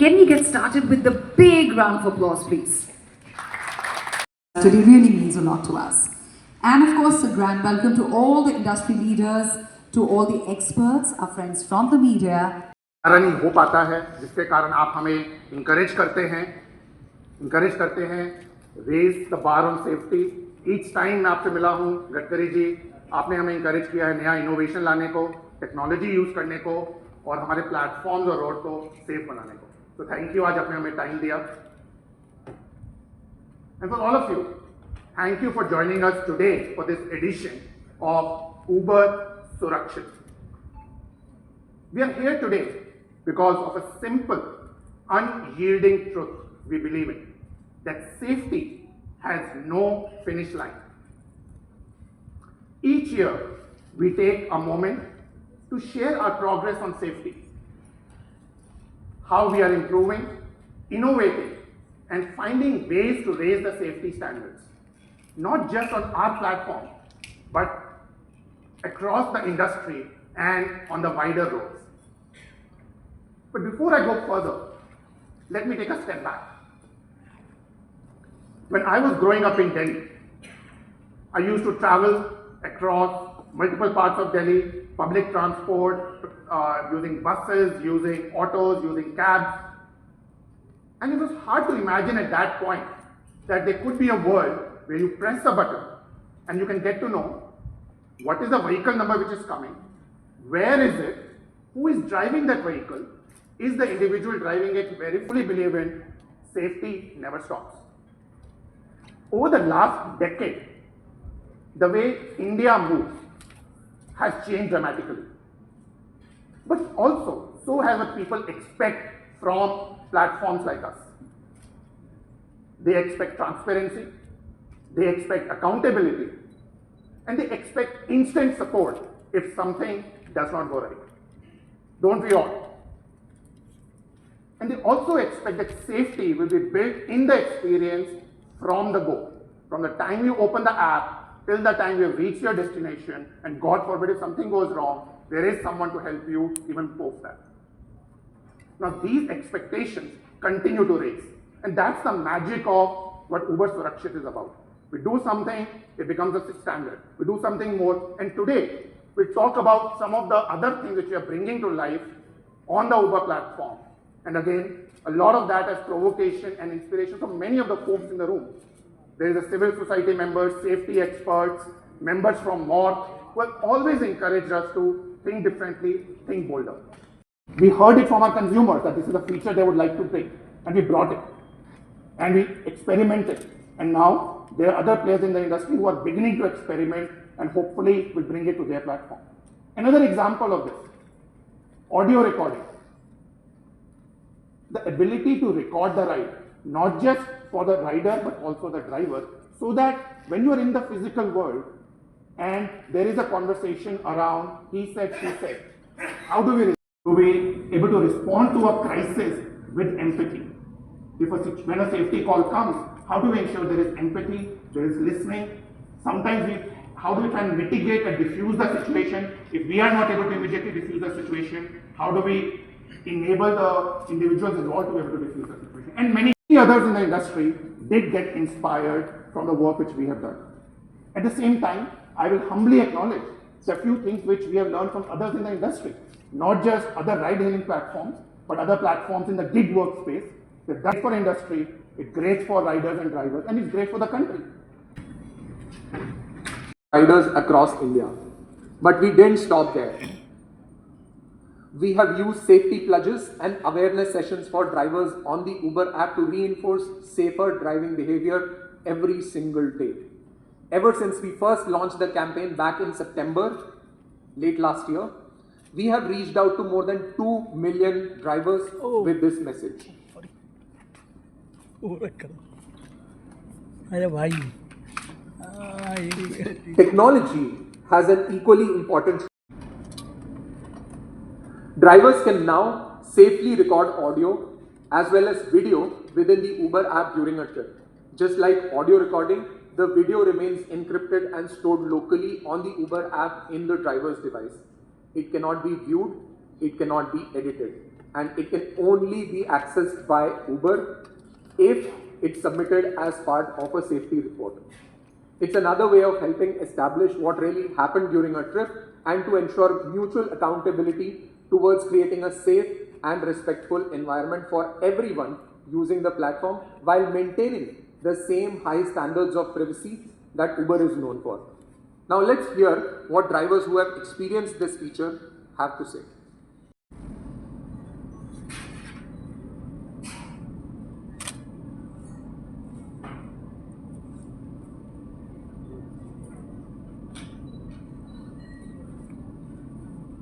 Can we get started with the big round of applause, please? Today really means a lot to us. And of course, a grand welcome to all the industry leaders, to all the experts, our friends from the media. कारण ही हो पाता है जिसके कारण आप हमें encourage करते हैं raise the bar on safety. Each time मैं आपसे मिला हूँ गडकरी जी, आपने हमें इंकरेज किया है नया इनोवेशन लाने को, टेक्नोलॉजी यूज करने को और हमारे प्लेटफॉर्म्स और रोड को सेफ बनाने को। तो थैंक यू, आज आपने हमें टाइम दिया। And for all of you, thank you for joining us today for this edition of Uber Surakshit. We are here today because of a simple, unyielding truth we believe in, that safety has no finish line. Each year, we take a moment to share our progress on safety, how we are improving, innovating, and finding ways to raise the safety standards, not just on our platform, but across the industry and on the wider roads. But before I go further, let me take a step back. When I was growing up in Delhi, I used to travel across multiple parts of Delhi, public transport, using buses, using autos, using cabs. And it was hard to imagine at that point that there could be a world where you press a button and you can get to know what is the vehicle number which is coming, where is it, who is driving that vehicle, is the individual driving it, very fully believe in safety never stops. Over the last decade, the way India moves has changed dramatically. But also, so has what people expect from platforms like us. They expect transparency, they expect accountability, and they expect instant support if something does not go right. Don't we all? And they also expect that safety will be built in the experience from the go. From the time you open the app till the time you have reached your destination, and God forbid if something goes wrong, there is someone to help you even post that. Now these expectations continue to raise, and that's the magic of what Uber Surakshit is about. We do something, it becomes a standard. We do something more, and today we'll talk about some of the other things which we are bringing to life on the Uber platform. And again, a lot of that as provocation and inspiration from many of the folks in the room. There is a civil society members, safety experts, members from MORTH, who have always encouraged us to think differently, think bolder. We heard it from our consumers that this is a feature they would like to bring, and we brought it. And we experimented. And now there are other players in the industry who are beginning to experiment and hopefully will bring it to their platform. Another example of this, audio recording. The ability to record the ride, not just for the rider but also the driver, so that when you are in the physical world and there is a conversation around he said, she said, how do we able to respond to a crisis with empathy? When a safety call comes, how do we ensure there is empathy, there is listening? Sometimes how do we try and mitigate and diffuse the situation? If we are not able to immediately diffuse the situation, how do we enable the individuals involved to be able to diffuse the situation? And many others in the industry did get inspired from the work which we have done. At the same time, I will humbly acknowledge a few things which we have learned from others in the industry, not just other ride-hailing platforms, but other platforms in the gig workspace. It's great for industry, it's great for riders and drivers, and it's great for the country. Riders across India. But we didn't stop there. We have used safety pledges and awareness sessions for drivers on the Uber app to reinforce safer driving behavior every single day. Ever since we first launched the campaign back in September, late last year, we have reached out to more than 2 million drivers with this message. Technology has an equally important. Drivers can now safely record audio as well as video within the Uber app during a trip. Just like audio recording, the video remains encrypted and stored locally on the Uber app in the driver's device. It cannot be viewed, it cannot be edited. and it can only be accessed by Uber if it's submitted as part of a safety report. It's another way of helping establish what really happened during a trip and to ensure mutual accountability towards creating a safe and respectful environment for everyone using the platform while maintaining the same high standards of privacy that Uber is known for. Now let's hear what drivers who have experienced this feature have to say.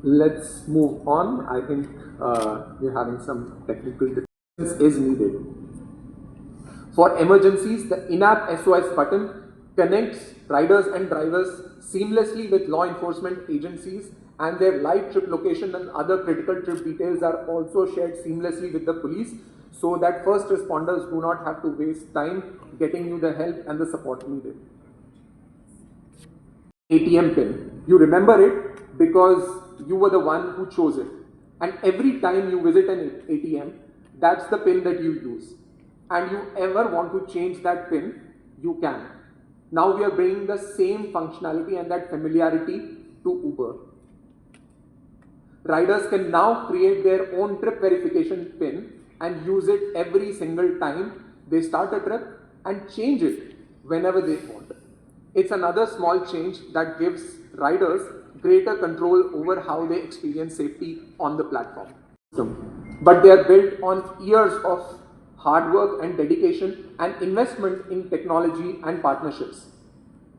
Let's move on. I think we're having some technical difficulties is needed. For emergencies, the in-app SOS button connects riders and drivers seamlessly with law enforcement agencies, and their live trip location and other critical trip details are also shared seamlessly with the police so that first responders do not have to waste time getting you the help and the support needed. ATM pin. You remember it because you were the one who chose it. And every time you visit an ATM, that's the pin that you use. And you ever want to change that pin, you can. Now we are bringing the same functionality and that familiarity to Uber. Riders can now create their own trip verification pin and use it every single time they start a trip and change it whenever they want. It's another small change that gives riders greater control over how they experience safety on the platform. But they are built on years of hard work and dedication and investment in technology and partnerships.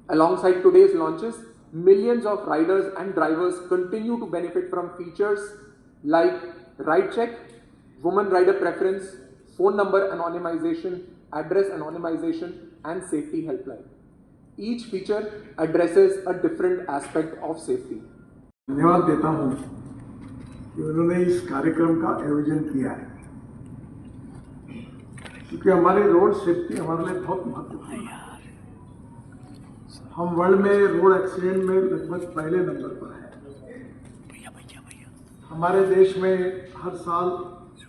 Alongside today's launches, millions of riders and drivers continue to benefit from features like ride check, woman rider preference, phone number anonymization, address anonymization, and safety helpline. Each feature addresses a different aspect of safety. धन्यवाद देता हूं कि उन्होंने इस कार्यक्रम का आयोजन किया है, क्योंकि हमारी रोड सेफ्टी हमारे लिए बहुत महत्वपूर्ण है। हम वर्ल्ड में रोड एक्सीडेंट में लगभग पहले नंबर पर हैं। हमारे देश में हर साल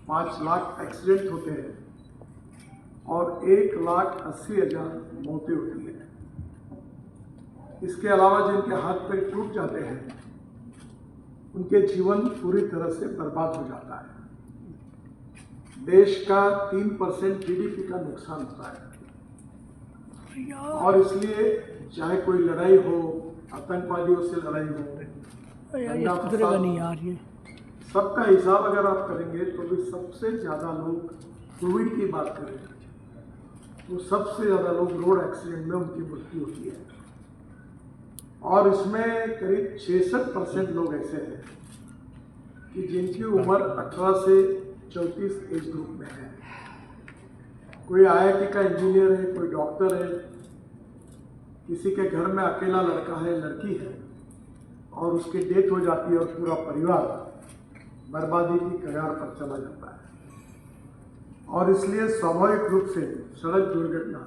5 लाख एक्सीडेंट होते हैं और 1,80,000 मौतें होती हैं। इसके अलावा जिनके हाथ पैर टूट जाते हैं, उनके जीवन पूरी तरह से बर्बाद हो जाता है। देश का 3% GDP का नुकसान होता है और इसलिए चाहे कोई लड़ाई हो, आतंकवादियों से लड़ाई हो, सबका हिसाब अगर आप करेंगे तो भी सबसे ज़्यादा लोग कोविड की बात करें तो सबसे ज़्यादा लोग रोड एक्सीडेंट में उनकी मृत्यु होती है और इसमें करीब 66% लोग ऐसे हैं कि जिनकी उम्र 18 से 34 एज ग्रुप में है। कोई IIT का इंजीनियर है, कोई डॉक्टर है, किसी के घर में अकेला लड़का है, लड़की है और उसकी डेथ हो जाती है और पूरा परिवार बर्बादी की कगार पर चला जाता है। और इसलिए स्वाभाविक रूप से सड़क दुर्घटना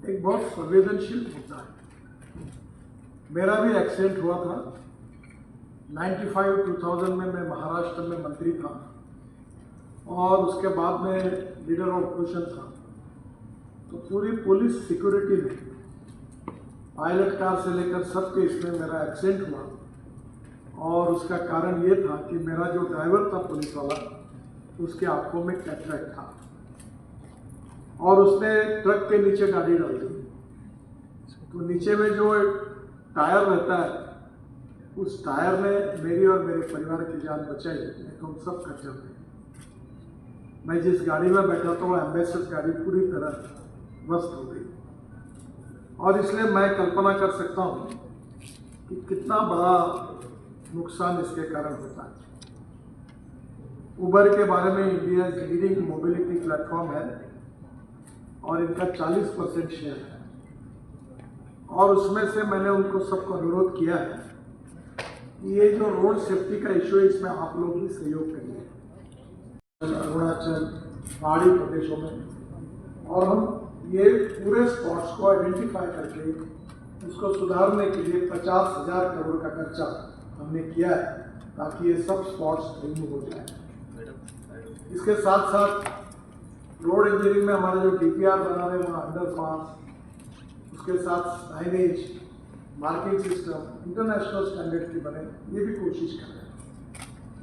एक बहुत संवेदनशील मुद्दा है। मेरा भी एक्सीडेंट हुआ था 95-2000 में। मैं महाराष्ट्र में मंत्री था और उसके बाद में लीडर ऑफ ऑपोजिशन था। तो पूरी पुलिस सिक्योरिटी में पायलट कार से लेकर सबके इसमें मेरा एक्सीडेंट हुआ और उसका कारण ये था कि मेरा जो ड्राइवर था पुलिस वाला, उसके आंखों में कैटरैक्ट था और उसने ट्रक के नीचे गाड़ी डाल दी। तो नीचे में जो टायर रहता है, उस टायर ने मेरी और मेरे परिवार की जान बचाई, नहीं तो हम सब कट जाते। मैं जिस गाड़ी में बैठा था वो एम्बेसडर गाड़ी पूरी तरह ध्वस्त हो गई और इसलिए मैं कल्पना कर सकता हूँ कि कितना बड़ा नुकसान इसके कारण होता है। उबर के बारे में इंडिया लीडिंग मोबिलिटी प्लेटफॉर्म है और इनका 40% शेयर है और उसमें से मैंने उनको सबको अनुरोध किया है कि ये जो रोड सेफ्टी का इशू है, इसमें आप लोग भी सहयोग करिए। अरुणाचल, पहाड़ी प्रदेशों में, और हम ये पूरे स्पॉट्स को आइडेंटिफाई करके उसको सुधारने के लिए 50,000 करोड़ का खर्चा हमने किया है ताकि ये सब स्पॉट्स रिमूव हो जाए। इसके साथ साथ रोड इंजीनियरिंग में हमारे जो DPR बना रहे हैं वहाँ अंडरपास, उसके साथ signage, marking system international standard की बने, ये भी कोशिश कर रहे हैं।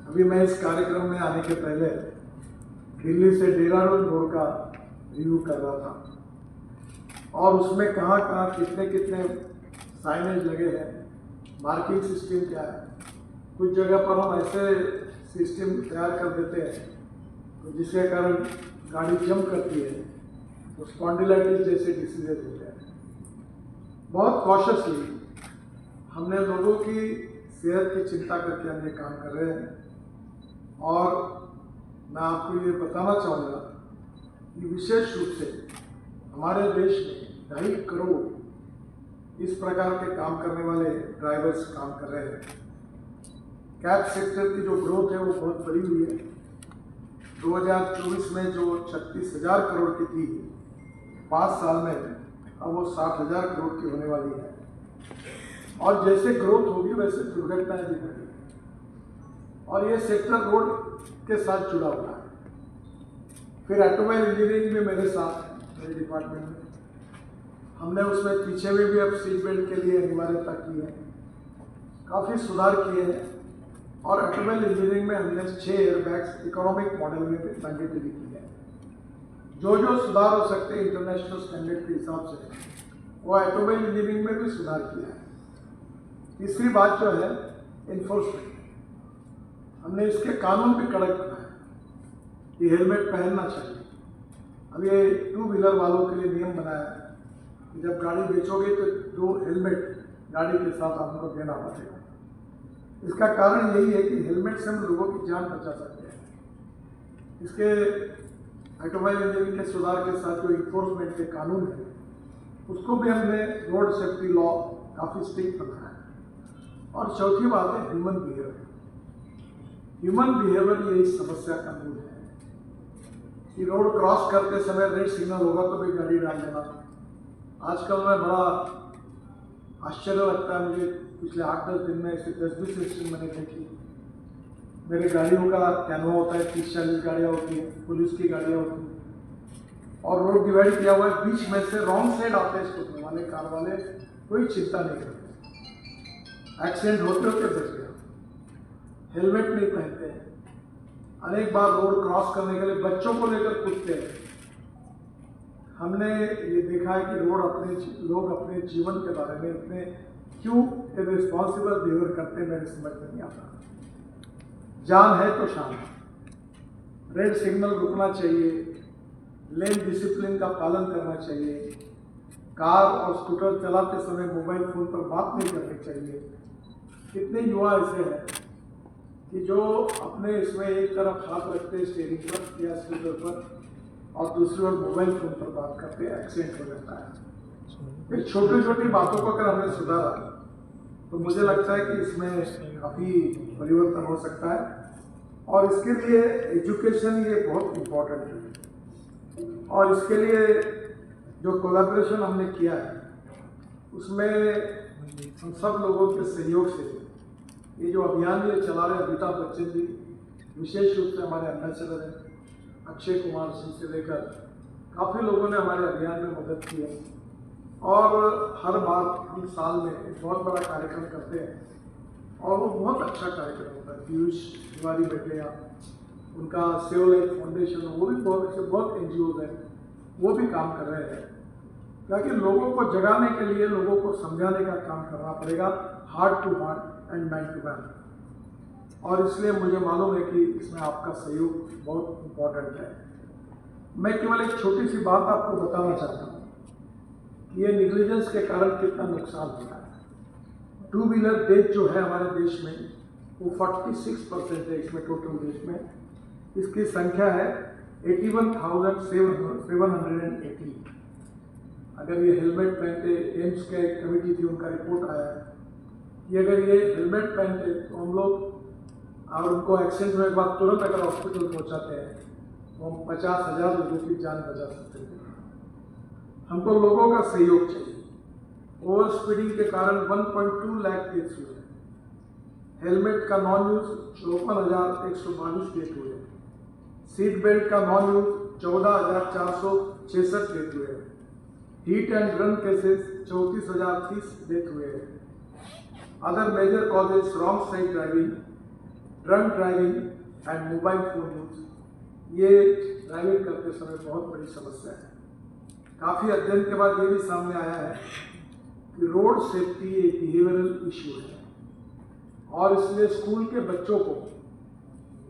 अभी मैं इस कार्यक्रम में आने के पहले दिल्ली से देहरादून रोड का रिव्यू कर रहा था और उसमें कहाँ कहाँ कितने कितने साइनेज लगे हैं, मार्किंग सिस्टम क्या है। कुछ जगह पर हम ऐसे सिस्टम तैयार कर देते हैं तो जिसके कारण गाड़ी जंप करती है तो स्पॉन्डिलाइटिस जैसे डिसीजेज होते हैं। बहुत कॉशियसली हमने लोगों की सेहत की चिंता करके हम ये काम कर रहे हैं और मैं आपको ये बताना चाहूँगा कि विशेष रूप से हमारे देश में 2.5 करोड़ इस प्रकार के काम करने वाले ड्राइवर्स काम कर रहे हैं। कैब सेक्टर की जो ग्रोथ है वो बहुत बड़ी हुई है। 2024 में जो 36,000 करोड़ की थी, 5 साल में अब वो 60,000 करोड़ की होने वाली है और जैसे ग्रोथ होगी वैसे दुर्घटनाएं भी बढ़ेंगी और ये सेक्टर रोड के साथ जुड़ा हुआ है। फिर ऑटोमोबाइल इंजीनियरिंग में मेरे साथ है, मेरे डिपार्टमेंट में हमने उसमें पीछे में भी अब सीट बेल्ट के लिए अनिवार्यता की है, काफ़ी सुधार किए हैं और ऑटोमोबाइल इंजीनियरिंग में हमने 6 एयरबैग्स इकोनॉमिक मॉडल में मैंडेटरी की है। जो सुधार हो सकते हैं इंटरनेशनल स्टैंडर्ड के हिसाब से वो ऑटोमोबाइल इंजीनियरिंग में भी सुधार किया है। तीसरी बात जो है इन्फोर्समेंट, हमने इसके कानून भी कड़क बनाए कि हेलमेट पहनना चाहिए। अब ये 2 व्हीलर वालों के लिए नियम बनाया है कि जब गाड़ी बेचोगे तो 2 हेलमेट गाड़ी के साथ आपको देना पड़ेगा। इसका कारण यही है कि हेलमेट से हम लोगों की जान बचा सकते हैं। इसके ऑटोमोबाइल इंजीनियरिंग के सुधार के साथ जो इन्फोर्समेंट के कानून है उसको भी हमने रोड सेफ्टी लॉ काफ़ी स्ट्रिक्ट बनाया है। और चौथी बात है ह्यूमन बिहेवियर। ह्यूमन बिहेवियर ये इस समस्या का मूल है कि रोड क्रॉस करते समय रेड सिग्नल होगा तो भी गाड़ी डाल देना। आजकल में बड़ा आश्चर्य लगता है मुझे, पिछले 8-10 दिन में ऐसे 10-20 इंसिडेंट मैंने देखी। मेरे गाड़ियों का कैनवा होता है, 30-40 गाड़ियाँ होती हैं, पुलिस की गाड़ियाँ होती हैं और रोड डिवाइड किया हुआ है, बीच में से रॉन्ग साइड आते हैं स्कूटर वाले, कार वाले, कोई चिंता नहीं करते। एक्सीडेंट होते होते बच गया। हेलमेट नहीं पहनते हैं, अनेक बार रोड क्रॉस करने के लिए बच्चों को लेकर कूदते हैं। हमने ये देखा है कि लोग अपने जीवन के बारे में इतने क्यों इररिस्पॉन्सिबल बिहेवियर करते हैं, मेरे समझ में नहीं आता। जान है तो शान है। रेड सिग्नल रुकना चाहिए, लेन डिसिप्लिन का पालन करना चाहिए, कार और स्कूटर चलाते समय मोबाइल फोन पर बात नहीं करनी चाहिए। कितने युवा ऐसे हैं कि जो अपने इसमें एक तरफ हाथ रखते हैं स्टीयरिंग पर या स्कूटर पर और दूसरी ओर मोबाइल फोन पर बात करते हैं, एक्सीडेंट हो जाता है। ये छोटी छोटी बातों को अगर हमने सुधारा तो मुझे लगता है कि इसमें काफ़ी परिवर्तन हो सकता है और इसके लिए एजुकेशन ये बहुत इम्पोर्टेंट है। और इसके लिए जो कोलैबोरेशन हमने किया है उसमें हम सब लोगों के सहयोग से ये जो अभियान ये चला रहे अमिताभ बच्चन जी, विशेष रूप से हमारे एम्बेसडर हैं अक्षय कुमार सिंह से लेकर काफ़ी लोगों ने हमारे अभियान में मदद की है। और हर बार हम साल में एक बहुत बड़ा कार्यक्रम करते हैं और वो बहुत अच्छा कार्यक्रम होता है। पीयूष तिवारी बैठे हैं, उनका सेव लाइफ फाउंडेशन, वो भी बहुत NGOs हैं, वो भी काम कर रहे हैं ताकि लोगों को जगाने के लिए लोगों को समझाने का काम करना पड़ेगा, heart to heart and man to man. और इसलिए मुझे मालूम है कि इसमें आपका सहयोग बहुत इम्पोर्टेंट है। मैं केवल एक छोटी सी बात आपको बताना चाहता हूँ कि ये निग्लिजेंस के कारण कितना नुकसान होता है। 2 व्हीलर डेथ जो है हमारे देश में वो 46% है इसमें टोटल देश में। इसकी संख्या है 81,780। अगर ये हेलमेट पहनते, एम्स का एक कमेटी थी उनका रिपोर्ट आया है कि अगर ये हेलमेट पहनते तो हम लोग और उनको एक्सीडेंट होने के बाद तुरंत अगर हॉस्पिटल पहुंचाते हैं तो हम 50,000 लोगों की जान बचा सकते हैं। हमको लोगों का सहयोग चाहिए। ओवर स्पीडिंग के कारण 1.2 लाख डेथ्स हुए। हेलमेट का नॉन यूज 54,122 डेथ हुए। सीट बेल्ट का नॉन यूज 14,466 डेथ हुए हैं। Hit and run cases 34,030 death हुए हैं। Other major causes wrong side driving, drunk driving and mobile phone use, ये ड्राइविंग करते समय बहुत बड़ी समस्या है। काफ़ी अध्ययन के बाद ये भी सामने आया है कि रोड सेफ्टी एक बिहेवियरल इश्यू है और इसलिए स्कूल के बच्चों को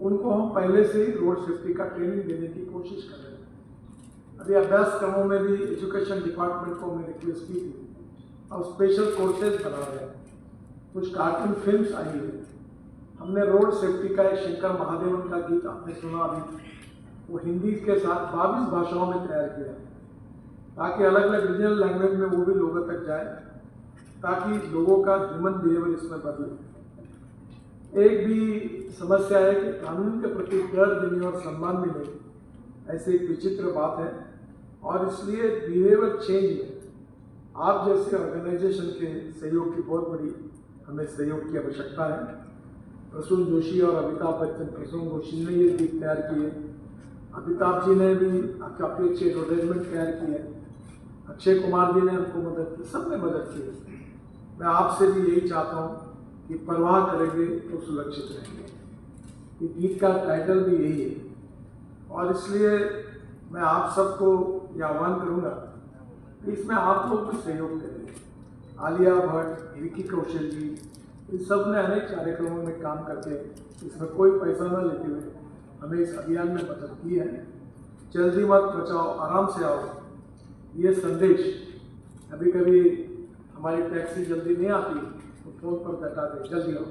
उनको हम पहले से ही रोड सेफ्टी का ट्रेनिंग देने की कोशिश कर रहे हैं। अभी अभ्यासक्रमों में भी एजुकेशन डिपार्टमेंट को हमने रिक्वेस्ट की थी, अब स्पेशल कोर्सेज बना रहे हैं। कुछ कार्टून फिल्म्स आई है। हमने रोड सेफ्टी का एक शंकर महादेवन का गीत आपने सुना अभी, वो हिंदी के साथ 22 भाषाओं में तैयार किया ताकि अलग अलग रीजनल लैंग्वेज में वो भी लोगों तक जाए, ताकि लोगों का ह्यूमन बिहेवियर इसमें बदले। एक भी समस्या है कि कानून के प्रति डर देने और सम्मान मिले, ऐसी एक विचित्र बात है और इसलिए बिहेवियर चेंज में आप जैसे ऑर्गेनाइजेशन के सहयोग की बहुत बड़ी हमें सहयोग की आवश्यकता है। प्रसून जोशी और अमिताभ बच्चन, प्रसून जोशी ने ये गीत तैयार किए, अमिताभ जी ने भी काफ़ी अच्छी एडवर्टाइजमेंट तैयार की है, अक्षय कुमार जी ने हमको मदद की, सबने मदद की। मैं आपसे भी यही चाहता हूँ कि परवाह करेंगे तो सुरक्षित रहेंगे। ये गीत का टाइटल भी यही है और इसलिए मैं आप सबको ये आह्वान करूँगा कि इसमें आप लोग भी सहयोग करेंगे। आलिया भट्ट, विकी कौशल जी, इन सब ने अनेक कार्यक्रमों में काम करके इसमें कोई पैसा न लेते हुए हमें इस अभियान में मदद की है। जल्दी मत बचाओ, आराम से आओ, ये संदेश कभी कभी हमारी टैक्सी जल्दी नहीं आती तो फोन पर बता दे जल्दी आओ।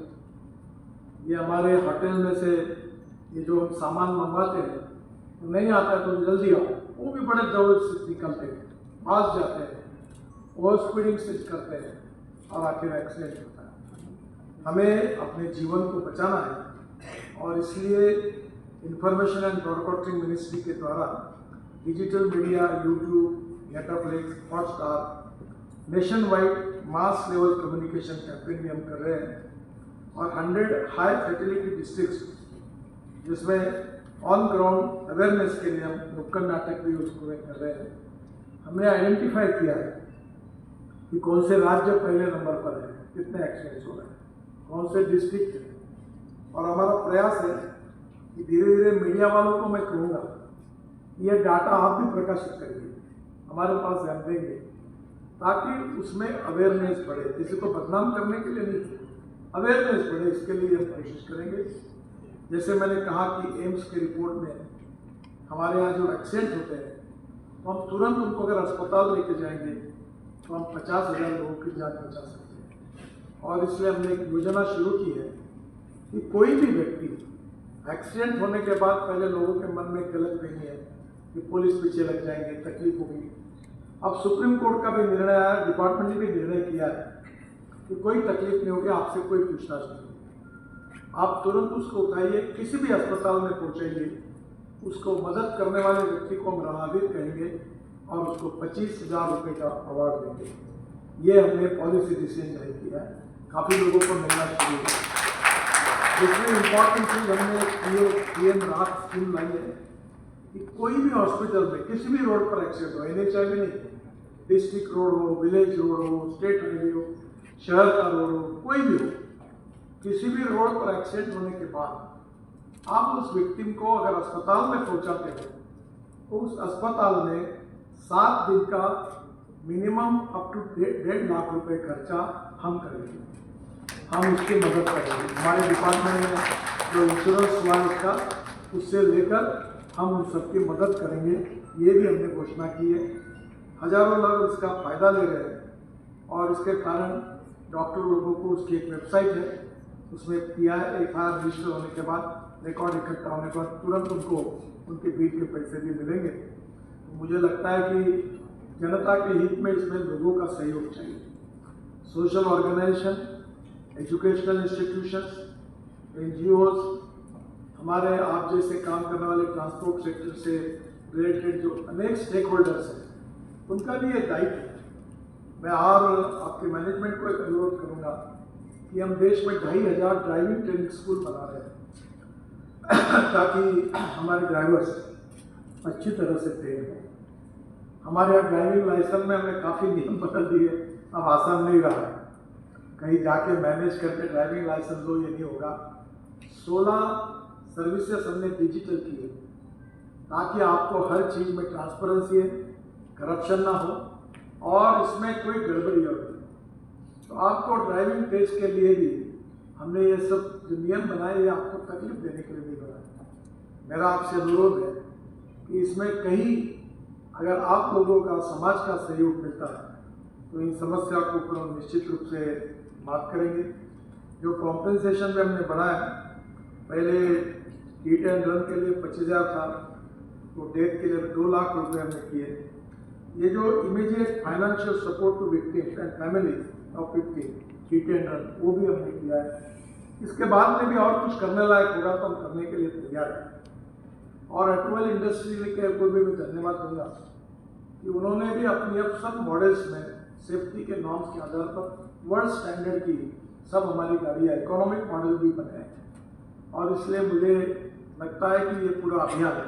ये हमारे होटल में से ये जो हम सामान मंगवाते हैं तो नहीं आता है तो जल्दी आओ, वो भी बड़े दौड़ से निकलते हैं, पास जाते हैं, ओवर स्पीडिंग से करते हैं और आखिर एक्सीडेंट होता है। हमें अपने जीवन को बचाना है और इसलिए इंफॉर्मेशन एंड ब्रॉडकास्टिंग मिनिस्ट्री के द्वारा digital media, YouTube, Netflix, Hotstar, nation wide mass level communication campaign भी हम कर रहे हैं और 100 हाई फर्टिलिटी डिस्ट्रिक्ट्स जिसमें ऑन ग्राउंड अवेयरनेस के लिए हम नुक्कड़ नाटक भी उसको कर रहे हैं। हमने आइडेंटिफाई किया है कि कौन से राज्य पहले नंबर पर है, कितने एक्सीडेंट्स हो रहे हैं, कौन से डिस्ट्रिक्ट है और हमारा प्रयास है कि धीरे धीरे मीडिया वालों को मैं कहूँगा ये डाटा आप भी प्रकाशित करिए, हमारे पास ध्यान देंगे ताकि उसमें अवेयरनेस बढ़े। किसी को बदनाम करने के लिए नहीं, अवेयरनेस बढ़े, इसके लिए हम कोशिश करेंगे। जैसे मैंने कहा कि एम्स की रिपोर्ट में हमारे यहाँ जो एक्सीडेंट होते हैं तो हम तुरंत उनको अगर अस्पताल लेके जाएंगे तो हम 50,000 लोगों की जान बचा सकते हैं। और इसलिए हमने एक योजना शुरू की है कि कोई भी व्यक्ति एक्सीडेंट होने के बाद पहले लोगों के मन में गलत नहीं है कि पुलिस पीछे लग जाएंगे, तकलीफ होगी। अब सुप्रीम कोर्ट का भी निर्णय आया, डिपार्टमेंट ने भी निर्णय किया है कि कोई तकलीफ नहीं होगी, आपसे कोई पूछताछ नहीं होगी, आप तुरंत उसको उठाइए, किसी भी अस्पताल में पहुँचाइए, उसको मदद करने वाले व्यक्ति को हम रणवीर कहेंगे और उसको 25,000 रुपये का अवार्ड देंगे। ये हमने पॉलिसी डिसीजन जारी किया है, काफ़ी लोगों को मिलना शुरू हुआ। दूसरी इम्पॉर्टेंट चीज़ हमने पीएम राहत स्कीम लाई है कि कोई भी हॉस्पिटल में किसी भी रोड पर एक्सीडेंट हो, NHI में नहीं, डिस्ट्रिक्ट रोड हो, विलेज रोड हो, स्टेट हाईवे हो, शहर का रोड हो, कोई भी हो, किसी भी रोड पर एक्सीडेंट होने के बाद आप उस विक्टिम को अगर अस्पताल में पहुंचाते हो तो उस अस्पताल में 7 दिन का मिनिमम अप टू 1.5 लाख रुपए खर्चा हम करेंगे, हम उसकी मदद करेंगे। हमारे डिपार्टमेंट में जो इंश्योरेंस हुआ इसका, उससे लेकर हम उन सबकी मदद करेंगे, ये भी हमने घोषणा की है। हजारों लोग इसका फ़ायदा ले रहे हैं और इसके कारण डॉक्टर लोगों को उसकी एक वेबसाइट है, उसमें FIR रजिस्टर होने के बाद रिकॉर्ड इकट्ठा होने के बाद तुरंत उनको उनके बिल के पैसे भी मिलेंगे। तो मुझे लगता है कि जनता के हित में इसमें लोगों का सहयोग चाहिए। Social organization, educational institutions, NGOs, हमारे आप जैसे काम करने वाले ट्रांसपोर्ट सेक्टर से रिलेटेड जो अनेक स्टेक होल्डर्स हैं, उनका भी ये दायित्व है। मैं और आपके मैनेजमेंट को एक अनुरोध करूँगा कि हम देश में 2,500 ड्राइविंग ट्रेनिंग स्कूल बना रहे हैं ताकि हमारे ड्राइवर्स अच्छी तरह से ट्रेन हों। हमारे यहाँ ड्राइविंग लाइसेंस में हमने काफ़ी नियम बदल दिए, अब आसान नहीं रहा है। कहीं जाके मैनेज करके ड्राइविंग लाइसेंस लो, ये नहीं होगा। 16 सर्विसेज हमने डिजिटल की है ताकि आपको हर चीज़ में ट्रांसपेरेंसी है, करप्शन ना हो और इसमें कोई गड़बड़ी हो। तो आपको ड्राइविंग टेस्ट के लिए भी हमने ये सब जो नियम बनाए ये आपको तकलीफ देने के लिए नहीं बनाए। मेरा आपसे अनुरोध है कि इसमें कहीं अगर आप लोगों का समाज का सहयोग मिलता है तो इन समस्या को ऊपर हम निश्चित रूप से बात करेंगे। जो कॉम्पेंसेशन में हमने बढ़ाया, पहले हिट एंड रन के लिए 25,000 था, तो डेथ के लिए 2 लाख रुपए हमने किए। ये जो immediate financial support to victims and families of victim hit and run, वो भी हमने किया है। इसके बाद में भी और कुछ करने लायक होगा तो हम करने के लिए तैयार हैं। और ऑटोमोबाइल इंडस्ट्री के को भी मैं धन्यवाद दूंगा कि उन्होंने भी अपनी अब सब मॉडल्स में सेफ्टी के नॉर्म्स के आधार पर वर्ल्ड स्टैंडर्ड की सब हमारी गाड़ियाँ इकोनॉमिक मॉडल भी बने हैं। और इसलिए मुझे लगता है कि ये पूरा अभियान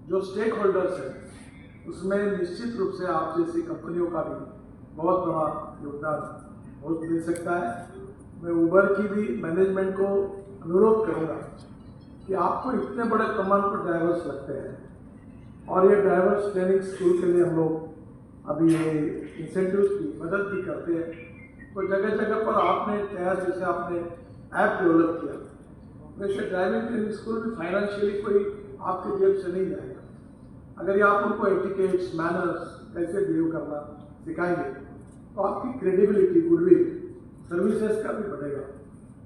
जो स्टेक होल्डर्स हैं उसमें निश्चित रूप से आप जैसी कंपनियों का भी बहुत बड़ा योगदान हो मिल सकता है। मैं उबर की भी मैनेजमेंट को अनुरोध करूंगा कि आपको इतने बड़े कमांड पर ड्राइवर्स लगते हैं और ये ड्राइवर्स ट्रेनिंग स्कूल के लिए हम लोग अभी ये इंसेंटिव्स की मदद भी करते हैं। तो जगह जगह पर आपने तैयार जैसे आपने ऐप डेवलप किया, वैसे ड्राइविंग ट्रेनिंग स्कूल भी फाइनेंशियली कोई आपके जेब से नहीं जाएगा। अगर ये आप उनको एटिकेट्स, मैनर्स, कैसे बिहेव करना सिखाएंगे तो आपकी क्रेडिबिलिटी, गुडविल, सर्विसेज का भी बढ़ेगा।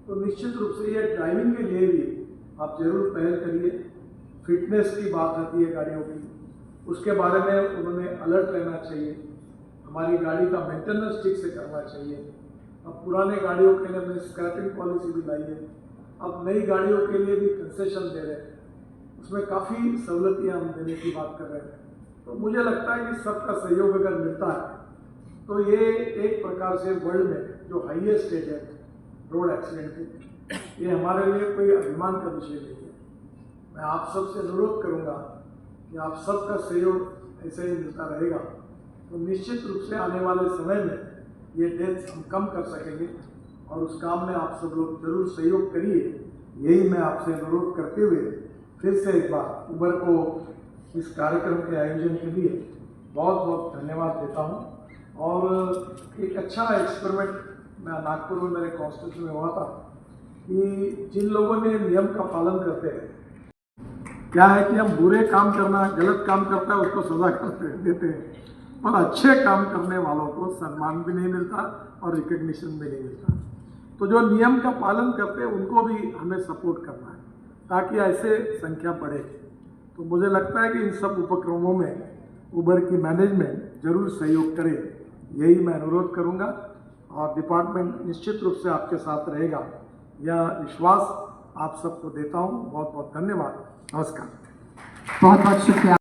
तो निश्चित रूप से ये ड्राइविंग के लिए भी आप जरूर पहल करिए। फिटनेस की बात आती है गाड़ियों की, उसके बारे में उन्होंने अलर्ट रहना चाहिए। हमारी गाड़ी का मेंटेनेंस ठीक से करना चाहिए। अब पुराने गाड़ियों के लिए हमने स्क्रैपिंग पॉलिसी भी लाई है, अब नई गाड़ियों के लिए भी कंसेशन दे रहे हैं, उसमें काफ़ी सहूलतियाँ हम देने की बात कर रहे हैं। तो मुझे लगता है कि सबका सहयोग अगर मिलता है तो ये एक प्रकार से वर्ल्ड में जो हाईएस्ट स्टेज है रोड एक्सीडेंट की, ये हमारे लिए कोई अभिमान का विषय नहीं है। मैं आप सबसे अनुरोध करूंगा कि आप सबका सहयोग ऐसे ही मिलता रहेगा तो निश्चित रूप से आने वाले समय में ये डेथ्स हम कम कर सकेंगे और उस काम में आप सब लोग जरूर सहयोग करिए। यही मैं आपसे अनुरोध करते हुए फिर से एक बार उबर को इस कार्यक्रम के आयोजन के लिए बहुत बहुत धन्यवाद देता हूँ। और एक अच्छा एक्सपेरिमेंट मैं नागपुर में मेरे कॉन्स्टिट्यूशन में हुआ था कि जिन लोगों ने नियम का पालन करते हैं, क्या है कि हम बुरे काम करना, गलत काम करता है उसको सजा देते हैं, पर अच्छे काम करने वालों को सम्मान भी नहीं मिलता और रिकग्निशन भी नहीं मिलता। तो जो नियम का पालन करते हैं उनको भी हमें सपोर्ट करना है ताकि ऐसे संख्या बढ़े। तो मुझे लगता है कि इन सब उपक्रमों में उबर की मैनेजमेंट जरूर सहयोग करे, यही मैं अनुरोध करूंगा और डिपार्टमेंट निश्चित रूप से आपके साथ रहेगा, यह विश्वास आप सबको देता हूं। बहुत बहुत धन्यवाद, नमस्कार। बहुत बहुत शुक्रिया।